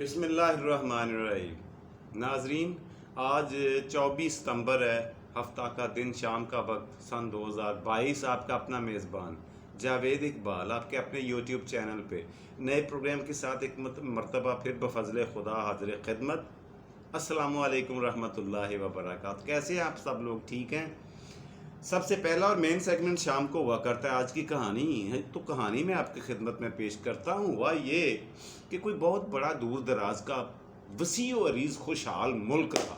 بسم اللہ الرحمن الرحیم۔ ناظرین، آج 24 ستمبر ہے، ہفتہ کا دن، شام کا وقت، سن 2022۔ آپ کا اپنا میزبان جاوید اقبال آپ کے اپنے یوٹیوب چینل پہ نئے پروگرام کے ساتھ ایک مرتبہ پھر بفضل خدا حاضر خدمت۔ السلام علیکم ورحمۃ اللہ وبرکاتہ۔ کیسے ہیں آپ سب لوگ؟ ٹھیک ہیں؟ سب سے پہلا اور مین سیگمنٹ شام کو ہوا کرتا ہے آج کی کہانی ہے، تو کہانی میں آپ کی خدمت میں پیش کرتا ہوں۔ ہوا یہ کہ کوئی بہت بڑا دور دراز کا وسیع و عریض خوشحال ملک تھا۔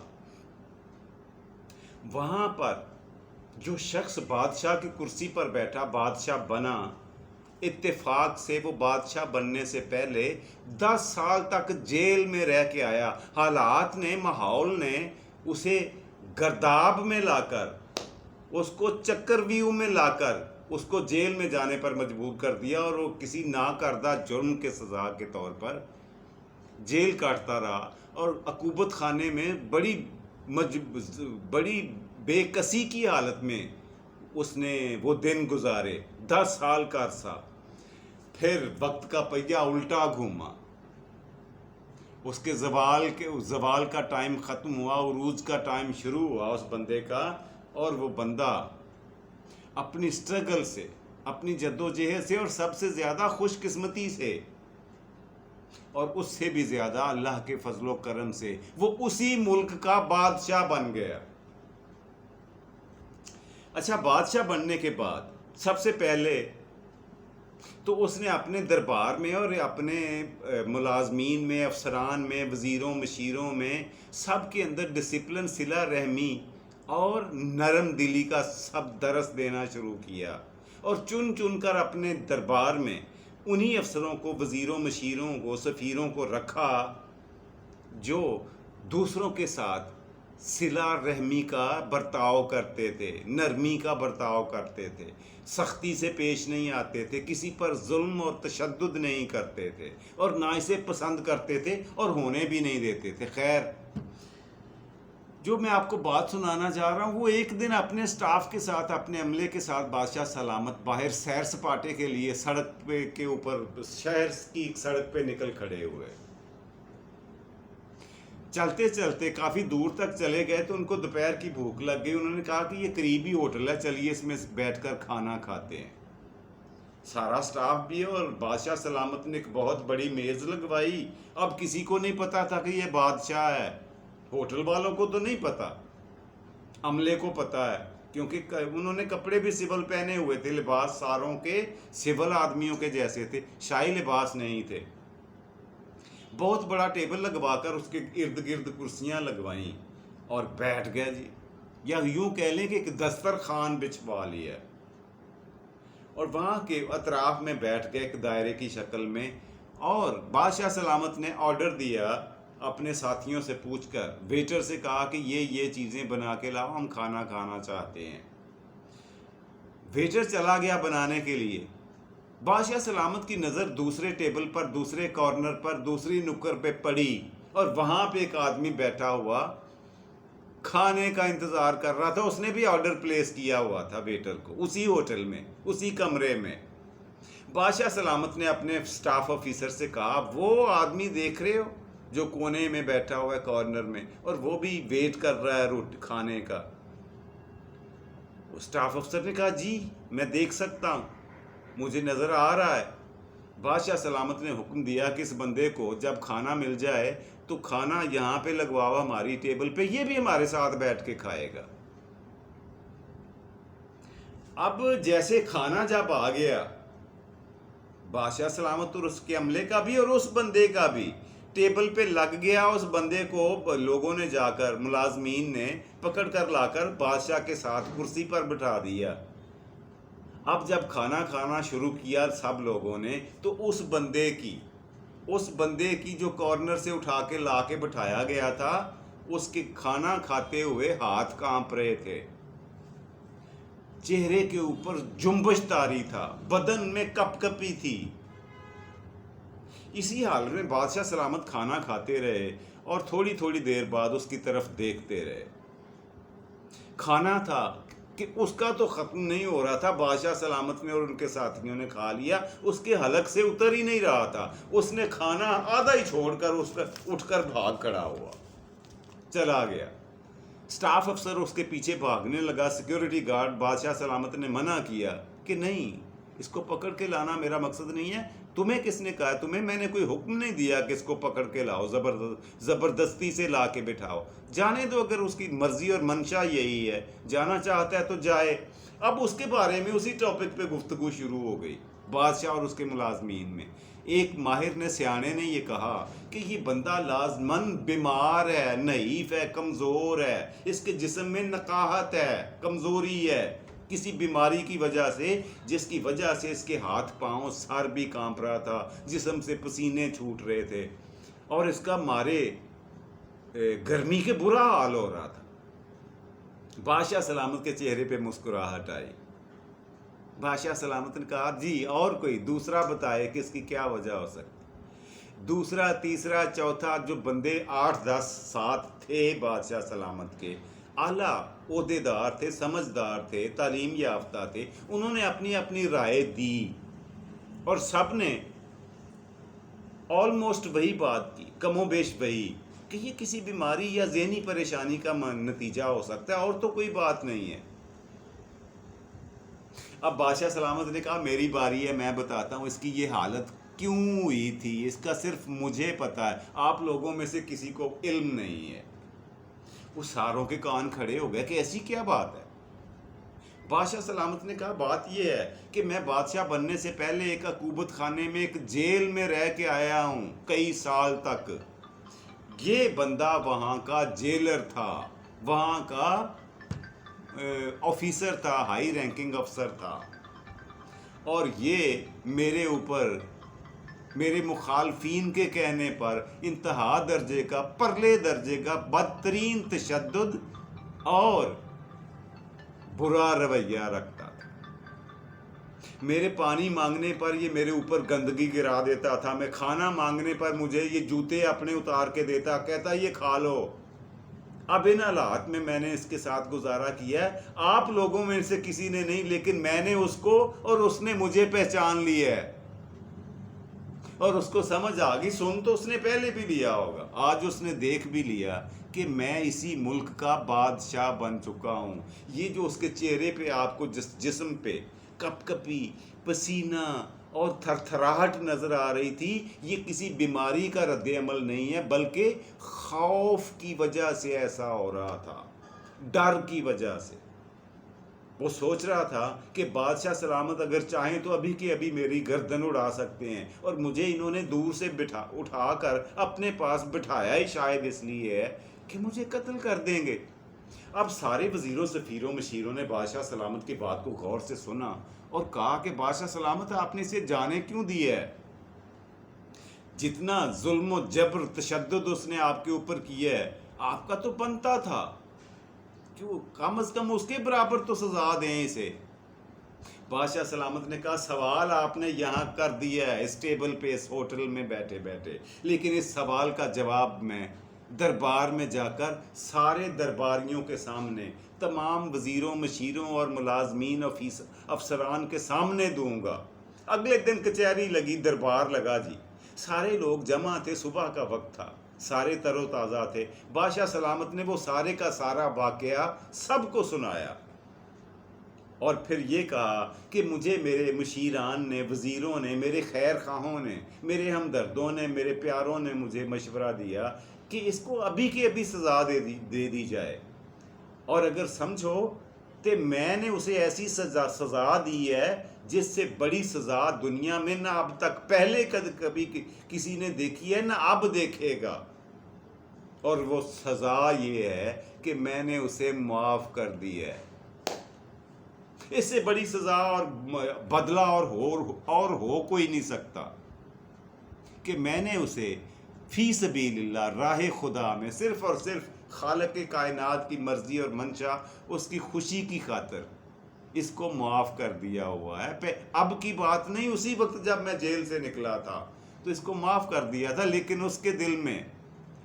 وہاں پر جو شخص بادشاہ کی کرسی پر بیٹھا بادشاہ بنا، اتفاق سے وہ بادشاہ بننے سے پہلے 10 سال تک جیل میں رہ کے آیا۔ حالات نے، ماحول نے اسے گرداب میں لا کر، اس کو چکر ویو میں لا کر اس کو جیل میں جانے پر مجبور کر دیا، اور وہ کسی ناکردہ جرم کے سزا کے طور پر جیل کاٹتا رہا، اور عقوبت خانے میں بڑی بے کسی کی حالت میں اس نے وہ دن گزارے، 10 سال کا عرصہ۔ پھر وقت کا پہیہ الٹا گھوما، اس کے زوال کا ٹائم ختم ہوا، عروج کا ٹائم شروع ہوا اس بندے کا، اور وہ بندہ اپنی سٹرگل سے، اپنی جدوجہد سے، اور سب سے زیادہ خوش قسمتی سے، اور اس سے بھی زیادہ اللہ کے فضل و کرم سے، وہ اسی ملک کا بادشاہ بن گیا۔ اچھا، بادشاہ بننے کے بعد سب سے پہلے تو اس نے اپنے دربار میں اور اپنے ملازمین میں، افسران میں، وزیروں مشیروں میں، سب کے اندر ڈسپلن، صلہ رحمی اور نرم دلی کا سب درس دینا شروع کیا، اور چن چن کر اپنے دربار میں انہی افسروں کو، وزیروں مشیروں کو، سفیروں کو رکھا جو دوسروں کے ساتھ صلہ رحمی کا برتاؤ کرتے تھے، نرمی کا برتاؤ کرتے تھے، سختی سے پیش نہیں آتے تھے، کسی پر ظلم اور تشدد نہیں کرتے تھے، اور نہ اسے پسند کرتے تھے اور ہونے بھی نہیں دیتے تھے۔ خیر، جو میں آپ کو بات سنانا چاہ رہا ہوں، وہ ایک دن اپنے سٹاف کے ساتھ، اپنے عملے کے ساتھ بادشاہ سلامت باہر سیر سپاٹے کے لیے سڑک پہ کے اوپر، شہر کی ایک سڑک پہ نکل کھڑے ہوئے۔ چلتے چلتے کافی دور تک چلے گئے تو ان کو دوپہر کی بھوک لگ گئی۔ انہوں نے کہا کہ یہ قریبی ہوٹل ہے، چلیے اس میں بیٹھ کر کھانا کھاتے ہیں۔ سارا سٹاف بھی ہے، اور بادشاہ سلامت نے ایک بہت بڑی میز لگوائی۔ اب کسی کو نہیں پتا تھا کہ یہ بادشاہ ہے، ہوٹل والوں کو تو نہیں پتا، عملے کو پتا ہے، کیونکہ انہوں نے کپڑے بھی سول پہنے ہوئے تھے، لباس ساروں کے سول آدمیوں کے جیسے تھے، شاہی لباس نہیں تھے۔ بہت بڑا ٹیبل لگوا کر اس کے ارد گرد کرسیاں لگوائیں اور بیٹھ گئے جی، یا یوں کہہ لیں کہ ایک دسترخوان بچھوا لیا، اور وہاں کے اطراف میں بیٹھ گئے ایک دائرے کی شکل میں۔ اور بادشاہ سلامت نے آرڈر دیا، اپنے ساتھیوں سے پوچھ کر ویٹر سے کہا کہ یہ چیزیں بنا کے لاؤ، ہم کھانا کھانا چاہتے ہیں۔ ویٹر چلا گیا بنانے کے لیے۔ بادشاہ سلامت کی نظر دوسرے ٹیبل پر، دوسرے کارنر پر، دوسری نکر پہ پڑی، اور وہاں پہ ایک آدمی بیٹھا ہوا کھانے کا انتظار کر رہا تھا۔ اس نے بھی آرڈر پلیس کیا ہوا تھا ویٹر کو، اسی ہوٹل میں، اسی کمرے میں۔ بادشاہ سلامت نے اپنے سٹاف آفیسر سے کہا، وہ آدمی دیکھ رہے ہو جو کونے میں بیٹھا ہوا ہے کارنر میں، اور وہ بھی ویٹ کر رہا ہے کھانے کا؟ سٹاف افسر نے کہا، جی میں دیکھ سکتا ہوں، مجھے نظر آ رہا ہے۔ بادشاہ سلامت نے حکم دیا کہ اس بندے کو جب کھانا مل جائے تو کھانا یہاں پہ لگواوا ہماری ٹیبل پہ، یہ بھی ہمارے ساتھ بیٹھ کے کھائے گا۔ اب جیسے کھانا جب آ گیا، بادشاہ سلامت اور اس کے عملے کا بھی اور اس بندے کا بھی ٹیبل پہ لگ گیا، اس بندے کو لوگوں نے جا کر، ملازمین نے پکڑ کر لا کر بادشاہ کے ساتھ کرسی پر بٹھا دیا۔ اب جب کھانا کھانا شروع کیا سب لوگوں نے، تو اس بندے کی جو کارنر سے اٹھا کے لا کے بٹھایا گیا تھا، اس کے کھانا کھاتے ہوئے ہاتھ کانپ رہے تھے، چہرے کے اوپر جنبش طاری تھا، بدن میں کپ کپی تھی۔ اسی حال میں بادشاہ سلامت کھانا کھاتے رہے، اور تھوڑی تھوڑی دیر بعد اس کی طرف دیکھتے رہے۔ کھانا تھا کہ اس کا تو ختم نہیں ہو رہا تھا، بادشاہ سلامت نے اور ان کے ساتھیوں نے کھا لیا، اس کے حلق سے اتر ہی نہیں رہا تھا، اس نے کھانا آدھا ہی چھوڑ کر اس پر اٹھ کر بھاگ کھڑا ہوا، چلا گیا۔ سٹاف افسر اس کے پیچھے بھاگنے لگا، سیکیورٹی گارڈ، بادشاہ سلامت نے منع کیا کہ نہیں، اس کو پکڑ کے لانا میرا مقصد نہیں ہے، تمہیں کس نے کہا؟ تمہیں میں نے کوئی حکم نہیں دیا کہ اس کو پکڑ کے لاؤ، زبردستی سے لا کے بٹھاؤ، جانے دو، اگر اس کی مرضی اور منشا یہی ہے، جانا چاہتا ہے تو جائے۔ اب اس کے بارے میں اسی ٹاپک پہ گفتگو شروع ہو گئی بادشاہ اور اس کے ملازمین میں۔ ایک ماہر نے، سیانے نے یہ کہا کہ یہ بندہ لازماً بیمار ہے، نحیف ہے، کمزور ہے، اس کے جسم میں نقاہت ہے، کمزوری ہے، کسی بیماری کی وجہ سے، جس کی وجہ سے اس کے ہاتھ پاؤں، سر بھی کانپ رہا تھا، جسم سے پسینے چھوٹ رہے تھے، اور اس کا مارے گرمی کے برا حال ہو رہا تھا۔ بادشاہ سلامت کے چہرے پہ مسکراہٹ آئی۔ بادشاہ سلامت نے کہا جی اور کوئی دوسرا بتائے کہ اس کی کیا وجہ ہو سکتی؟ دوسرا، تیسرا، چوتھا، جو بندے 8-10 ساتھ تھے بادشاہ سلامت کے، اعلیٰ عہدے دار تھے، سمجھدار تھے، تعلیم یافتہ تھے، انہوں نے اپنی اپنی رائے دی، اور سب نے آلموسٹ وہی بات کی، کم و بیش وہی، کہ یہ کسی بیماری یا ذہنی پریشانی کا نتیجہ ہو سکتا ہے، اور تو کوئی بات نہیں ہے۔ اب بادشاہ سلامت نے کہا میری باری ہے، میں بتاتا ہوں اس کی یہ حالت کیوں ہوئی تھی، اس کا صرف مجھے پتا ہے، آپ لوگوں میں سے کسی کو علم نہیں ہے۔ وہ ساروں کے کان کھڑے ہو گئے کہ ایسی کیا بات ہے؟ بادشاہ سلامت نے کہا بات یہ ہے کہ میں بادشاہ بننے سے پہلے ایک عقوبت خانے میں، ایک جیل میں رہ کے آیا ہوں کئی سال تک۔ یہ بندہ وہاں کا جیلر تھا، وہاں کا آفیسر تھا، ہائی رینکنگ افسر تھا، اور یہ میرے اوپر، میرے مخالفین کے کہنے پر، انتہا درجے کا، پرلے درجے کا بدترین تشدد اور برا رویہ رکھتا تھا۔ میرے پانی مانگنے پر یہ میرے اوپر گندگی گرا دیتا تھا، میں کھانا مانگنے پر مجھے یہ جوتے اپنے اتار کے دیتا، کہتا یہ کھا لو۔ اب ان حالات میں نے اس کے ساتھ گزارا کیا ہے، آپ لوگوں میں سے کسی نے نہیں، لیکن میں نے اس کو اور اس نے مجھے پہچان لیا ہے، اور اس کو سمجھ آ گئی، سن تو اس نے پہلے بھی لیا ہوگا، آج اس نے دیکھ بھی لیا کہ میں اسی ملک کا بادشاہ بن چکا ہوں۔ یہ جو اس کے چہرے پہ آپ کو جسم پہ کپ کپی، پسینہ اور تھر تھراہٹ نظر آ رہی تھی، یہ کسی بیماری کا رد عمل نہیں ہے، بلکہ خوف کی وجہ سے ایسا ہو رہا تھا، ڈر کی وجہ سے۔ وہ سوچ رہا تھا کہ بادشاہ سلامت اگر چاہیں تو ابھی کے ابھی میری گردن اڑا سکتے ہیں، اور مجھے انہوں نے دور سے اٹھا کر اپنے پاس بٹھایا ہی شاید اس لیے ہے کہ مجھے قتل کر دیں گے۔ اب سارے وزیروں، سفیروں، مشیروں نے بادشاہ سلامت کی بات کو غور سے سنا اور کہا کہ بادشاہ سلامت آپ نے اسے جانے کیوں دیا ہے؟ جتنا ظلم و جبر، تشدد اس نے آپ کے اوپر کیا ہے، آپ کا تو بنتا تھا کیوں کم از کم اس کے برابر تو سزا دیں اسے۔ بادشاہ سلامت نے کہا سوال آپ نے یہاں کر دیا ہے، اس ٹیبل پہ، اس ہوٹل میں بیٹھے بیٹھے، لیکن اس سوال کا جواب میں دربار میں جا کر سارے درباریوں کے سامنے، تمام وزیروں، مشیروں اور ملازمین، افسران کے سامنے دوں گا۔ اگلے دن کچہری لگی، دربار لگا جی، سارے لوگ جمع تھے، صبح کا وقت تھا، سارے تر و تازہ تھے۔ بادشاہ سلامت نے وہ سارے کا سارا واقعہ سب کو سنایا، اور پھر یہ کہا کہ مجھے میرے مشیران نے، وزیروں نے، میرے خیر خواہوں نے، میرے ہمدردوں نے، میرے پیاروں نے مجھے مشورہ دیا کہ اس کو ابھی کے ابھی سزا دے دی جائے، اور اگر سمجھو تو میں نے اسے ایسی سزا دی ہے جس سے بڑی سزا دنیا میں نہ اب تک پہلے کبھی کسی نے دیکھی ہے، نہ اب دیکھے گا، اور وہ سزا یہ ہے کہ میں نے اسے معاف کر دی ہے۔ اس سے بڑی سزا اور بدلہ اور ہو کوئی نہیں سکتا کہ میں نے اسے فی سبیل اللہ، راہ خدا میں، صرف اور صرف خالق کائنات کی مرضی اور منشا، اس کی خوشی کی خاطر اس کو معاف کر دیا ہوا ہے۔ اب کی بات نہیں، اسی وقت جب میں جیل سے نکلا تھا تو اس کو معاف کر دیا تھا، لیکن اس کے دل میں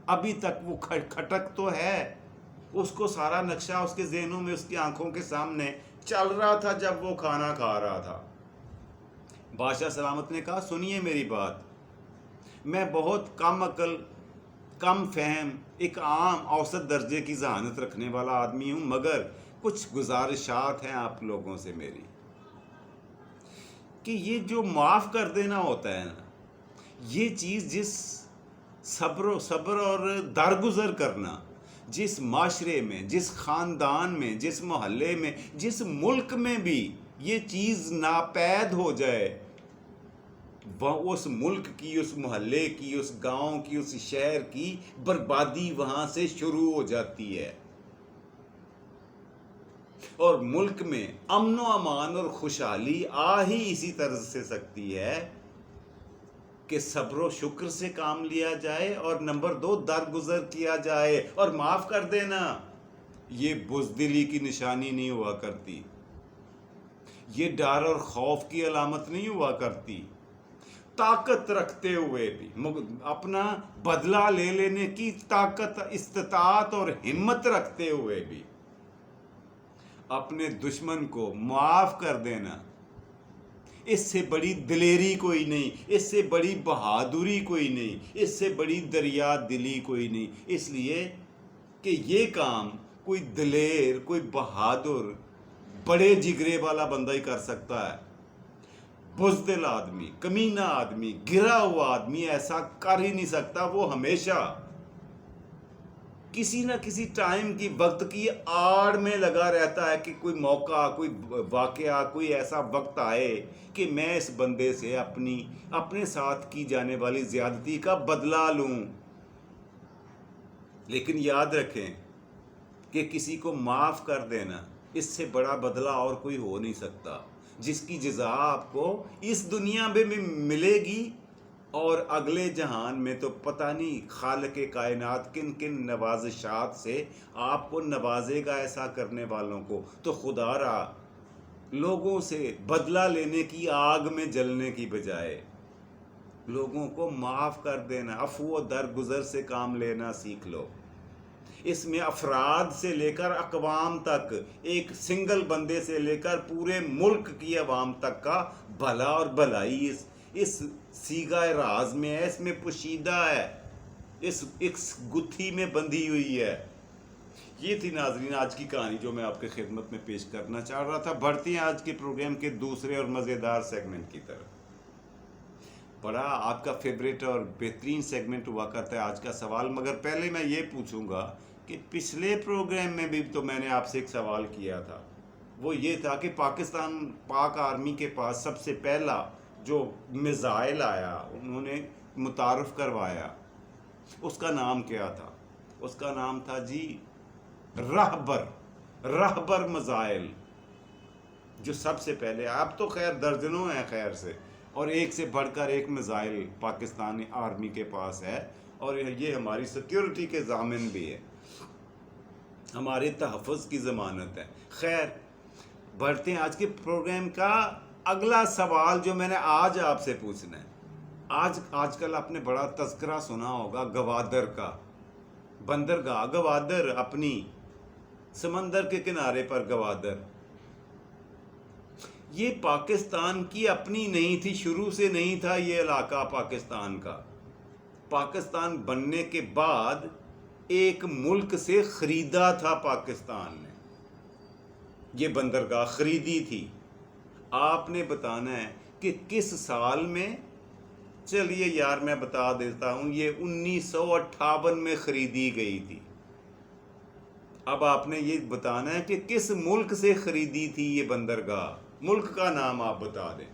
ابھی تک وہ کھٹک تو ہے، اس کو سارا نقشہ اس کے ذہنوں میں، اس کی آنکھوں کے سامنے چل رہا تھا جب وہ کھانا کھا رہا تھا۔ بادشاہ سلامت نے کہا سنیے میری بات، میں بہت کم عقل، کم فہم، ایک عام اوسط درجے کی ذہانت رکھنے والا آدمی ہوں، مگر کچھ گزارشات ہیں آپ لوگوں سے میری، کہ یہ جو معاف کر دینا ہوتا ہے نا، یہ چیز جس صبر اور درگزر کرنا، جس معاشرے میں، جس خاندان میں، جس محلے میں، جس ملک میں بھی یہ چیز ناپید ہو جائے، وہ اس ملک کی، اس محلے کی، اس گاؤں کی، اس شہر کی بربادی وہاں سے شروع ہو جاتی ہے، اور ملک میں امن و امان اور خوشحالی آ ہی اسی طرز سے سکتی ہے کہ صبر و شکر سے کام لیا جائے، اور نمبر 2 درگزر کیا جائے، اور معاف کر دینا یہ بزدلی کی نشانی نہیں ہوا کرتی، یہ ڈر اور خوف کی علامت نہیں ہوا کرتی، طاقت رکھتے ہوئے بھی، اپنا بدلہ لے لینے کی طاقت، استطاعت اور ہمت رکھتے ہوئے بھی اپنے دشمن کو معاف کر دینا، اس سے بڑی دلیری کوئی نہیں، اس سے بڑی بہادری کوئی نہیں، اس سے بڑی دریا دلی کوئی نہیں، اس لیے کہ یہ کام کوئی دلیر، کوئی بہادر، بڑے جگرے والا بندہ ہی کر سکتا ہے۔ بزدل آدمی، کمینہ آدمی، گرا ہوا آدمی ایسا کر ہی نہیں سکتا۔ وہ ہمیشہ کسی نہ کسی ٹائم کی، وقت کی آڑ میں لگا رہتا ہے کہ کوئی موقع، کوئی واقعہ، کوئی ایسا وقت آئے کہ میں اس بندے سے اپنے ساتھ کی جانے والی زیادتی کا بدلہ لوں۔ لیکن یاد رکھیں کہ کسی کو معاف کر دینا، اس سے بڑا بدلہ اور کوئی ہو نہیں سکتا، جس کی جزا آپ کو اس دنیا میں ملے گی، اور اگلے جہان میں تو پتہ نہیں خالق کائنات کن کن نوازشات سے آپ کو نوازے گا ایسا کرنے والوں کو۔ تو خدا را لوگوں سے بدلہ لینے کی آگ میں جلنے کی بجائے لوگوں کو معاف کر دینا، عفو و درگزر سے کام لینا سیکھ لو۔ اس میں افراد سے لے کر اقوام تک، ایک سنگل بندے سے لے کر پورے ملک کی عوام تک کا بھلا اور بھلائی اس سیگا راز میں ہے، اس میں پوشیدہ ہے، اس گتھی میں بندھی ہوئی ہے۔ یہ تھی ناظرین آج کی کہانی جو میں آپ کے خدمت میں پیش کرنا چاہ رہا تھا۔ بڑھتے ہیں آج کے پروگرام کے دوسرے اور مزیدار سیگمنٹ کی طرف۔ بڑا آپ کا فیوریٹ اور بہترین سیگمنٹ ہوا کرتا ہے آج کا سوال، مگر پہلے میں یہ پوچھوں گا کہ پچھلے پروگرام میں بھی تو میں نے آپ سے ایک سوال کیا تھا، وہ یہ تھا کہ پاک آرمی کے پاس سب سے پہلا جو میزائل آیا، انہوں نے متعارف کروایا، اس کا نام کیا تھا؟ اس کا نام تھا جی رہبر میزائل، جو سب سے پہلے، اب تو خیر درجنوں ہیں خیر سے، اور ایک سے بڑھ کر ایک میزائل پاکستانی آرمی کے پاس ہے، اور یہ ہماری سیکیورٹی کے ضامن بھی ہے، ہمارے تحفظ کی ضمانت ہے۔ خیر بڑھتے ہیں آج کے پروگرام کا اگلا سوال جو میں نے آج آپ سے پوچھنا ہے۔ آج کل آپ نے بڑا تذکرہ سنا ہوگا گوادر کا، بندرگاہ گوادر، اپنی سمندر کے کنارے پر گوادر، یہ پاکستان کی اپنی نہیں تھی، شروع سے نہیں تھا یہ علاقہ پاکستان کا۔ پاکستان بننے کے بعد ایک ملک سے خریدا تھا پاکستان نے، یہ بندرگاہ خریدی تھی۔ آپ نے بتانا ہے کہ کس سال میں، چلیے یار میں بتا دیتا ہوں، یہ 1958 میں خریدی گئی تھی۔ اب آپ نے یہ بتانا ہے کہ کس ملک سے خریدی تھی یہ بندرگاہ، ملک کا نام آپ بتا دیں۔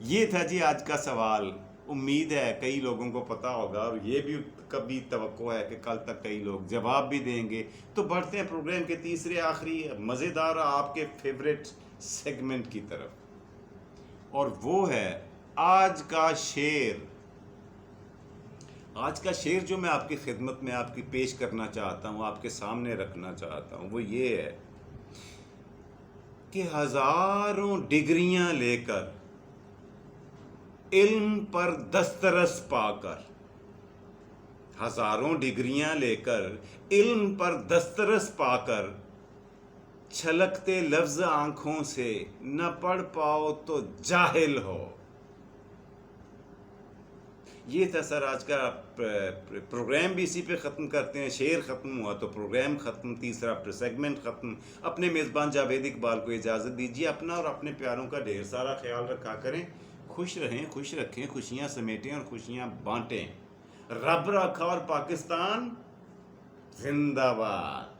یہ تھا جی آج کا سوال۔ امید ہے کئی لوگوں کو پتا ہوگا، اور یہ بھی کبھی توقع ہے کہ کل تک کئی لوگ جواب بھی دیں گے۔ تو بڑھتے ہیں پروگرام کے تیسرے آخری مزیدار آپ کے فیوریٹ سیگمنٹ کی طرف، اور وہ ہے آج کا شعر۔ آج کا شعر جو میں آپ کی خدمت میں آپ کی پیش کرنا چاہتا ہوں، آپ کے سامنے رکھنا چاہتا ہوں، وہ یہ ہے کہ ہزاروں ڈگریاں لے کر علم پر دسترس پا کر، ہزاروں ڈگریاں لے کر علم پر دسترس پا کر، چھلکتے لفظ آنکھوں سے، نہ پڑھ پاؤ تو جاہل ہو۔ یہ تھا سر آج کا پروگرام، بھی اسی پہ ختم کرتے ہیں۔ شعر ختم ہوا تو پروگرام ختم، تیسرا سیگمنٹ ختم۔ اپنے میزبان جاوید اقبال کو اجازت دیجیے، اپنا اور اپنے پیاروں کا ڈھیر سارا خیال رکھا کریں، خوش رہیں، خوش رکھیں، خوشیاں سمیٹیں اور خوشیاں بانٹیں۔ رب رکھا اور پاکستان زندہ باد۔